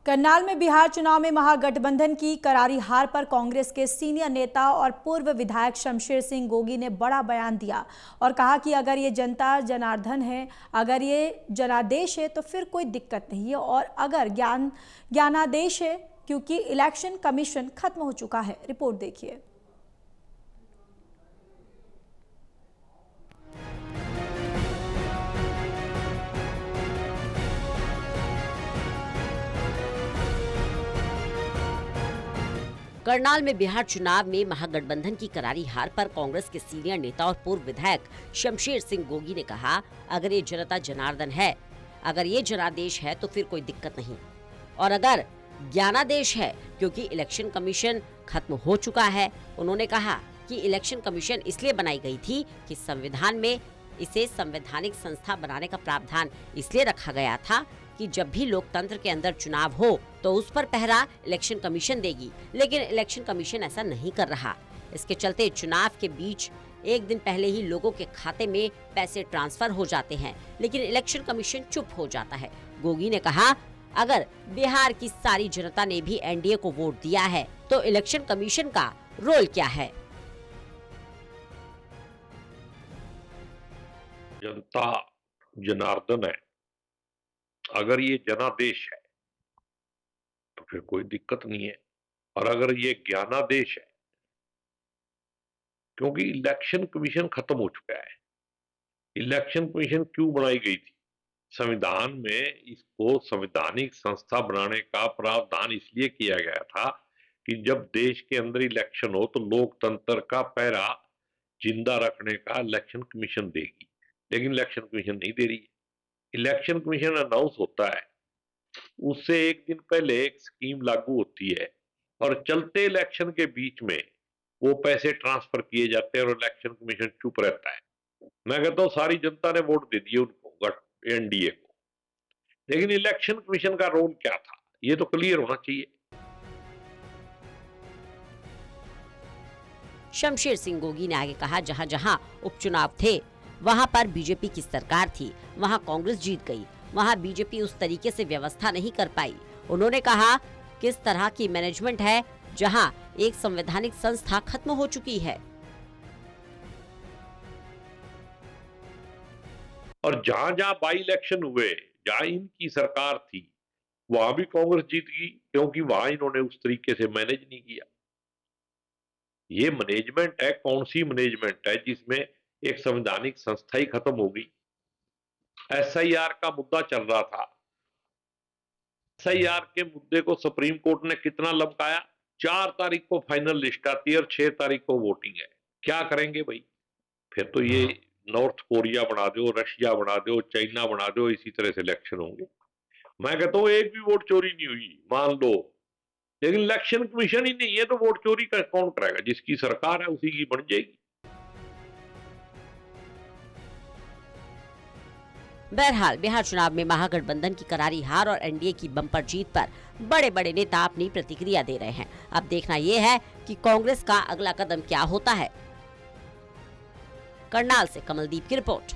करनाल में बिहार चुनाव में महागठबंधन की करारी हार पर कांग्रेस के सीनियर नेता और पूर्व विधायक शमशेर सिंह गोगी ने बड़ा बयान दिया और कहा कि अगर ये जनता जनार्दन है, अगर ये जनादेश है तो फिर कोई दिक्कत नहीं है और अगर ज्ञानादेश है क्योंकि इलेक्शन कमीशन खत्म हो चुका है। रिपोर्ट देखिए। करनाल में बिहार चुनाव में महागठबंधन की करारी हार पर कांग्रेस के सीनियर नेता और पूर्व विधायक शमशेर सिंह गोगी ने कहा, अगर ये जनता जनार्दन है, अगर ये जनादेश है तो फिर कोई दिक्कत नहीं और अगर ज्ञानादेश है क्योंकि इलेक्शन कमीशन खत्म हो चुका है। उन्होंने कहा कि इलेक्शन कमीशन इसलिए बनाई गई थी कि संविधान में इसे संवैधानिक संस्था बनाने का प्रावधान इसलिए रखा गया था कि जब भी लोकतंत्र के अंदर चुनाव हो तो उस पर पहरा इलेक्शन कमीशन देगी, लेकिन इलेक्शन कमीशन ऐसा नहीं कर रहा। इसके चलते चुनाव के बीच एक दिन पहले ही लोगों के खाते में पैसे ट्रांसफर हो जाते हैं, लेकिन इलेक्शन कमीशन चुप हो जाता है। गोगी ने कहा, अगर बिहार की सारी जनता ने भी एनडीए को वोट दिया है तो इलेक्शन कमीशन का रोल क्या है? जनता जनार्दन है, अगर ये जनादेश है तो फिर कोई दिक्कत नहीं है और अगर ये ज्ञानादेश है क्योंकि इलेक्शन कमीशन खत्म हो चुका है। इलेक्शन कमीशन क्यों बनाई गई थी? संविधान में इसको संवैधानिक संस्था बनाने का प्रावधान इसलिए किया गया था कि जब देश के अंदर इलेक्शन हो तो लोकतंत्र का पहरा जिंदा रखने का इलेक्शन कमीशन देगी, लेकिन इलेक्शन कमीशन नहीं दे रही है। इलेक्शन कमीशन अनाउंस होता है, उससे एक दिन पहले एक स्कीम लागू होती है और चलते इलेक्शन के बीच में वो पैसे ट्रांसफर किए जाते हैं और इलेक्शन कमीशन चुप रहता है। मैं कहता हूं सारी जनता ने वोट दे दिए उनको, एनडीए को, लेकिन इलेक्शन कमीशन का रोल क्या था ये तो क्लियर होना चाहिए। शमशेर सिंह गोगी ने आगे कहा, जहां जहां उपचुनाव थे वहां पर बीजेपी की सरकार थी, वहां कांग्रेस जीत गई, वहां बीजेपी उस तरीके से व्यवस्था नहीं कर पाई। उन्होंने कहा, किस तरह की मैनेजमेंट है जहां एक संवैधानिक संस्था खत्म हो चुकी है। और जहां जहां बाई इलेक्शन हुए, जहां इनकी सरकार थी, वहां भी कांग्रेस जीत गई क्योंकि वहां इन्होंने उस तरीके से मैनेज नहीं किया। ये मैनेजमेंट है, कौन सी मैनेजमेंट है जिसमें एक संवैधानिक संस्था ही खत्म हो गई। एसआईआर का मुद्दा चल रहा था, एसआईआर के मुद्दे को सुप्रीम कोर्ट ने कितना लमकाया। 4 तारीख को फाइनल लिस्ट आती है और 6 तारीख को वोटिंग है। क्या करेंगे भाई? फिर तो ये नॉर्थ कोरिया बना दो, रशिया बना दो, चाइना बना दो, इसी तरह से इलेक्शन होंगे। मैं कहता हूं एक भी वोट चोरी नहीं हुई मान लो, लेकिन इलेक्शन कमीशन ही नहीं है तो वोट चोरी कौन करेगा? जिसकी सरकार है उसी की बन जाएगी। बहरहाल बिहार चुनाव में महागठबंधन की करारी हार और एनडीए की बम्पर जीत पर बड़े बड़े नेता अपनी प्रतिक्रिया दे रहे हैं। अब देखना यह है कि कांग्रेस का अगला कदम क्या होता है। करनाल से कमलदीप की रिपोर्ट।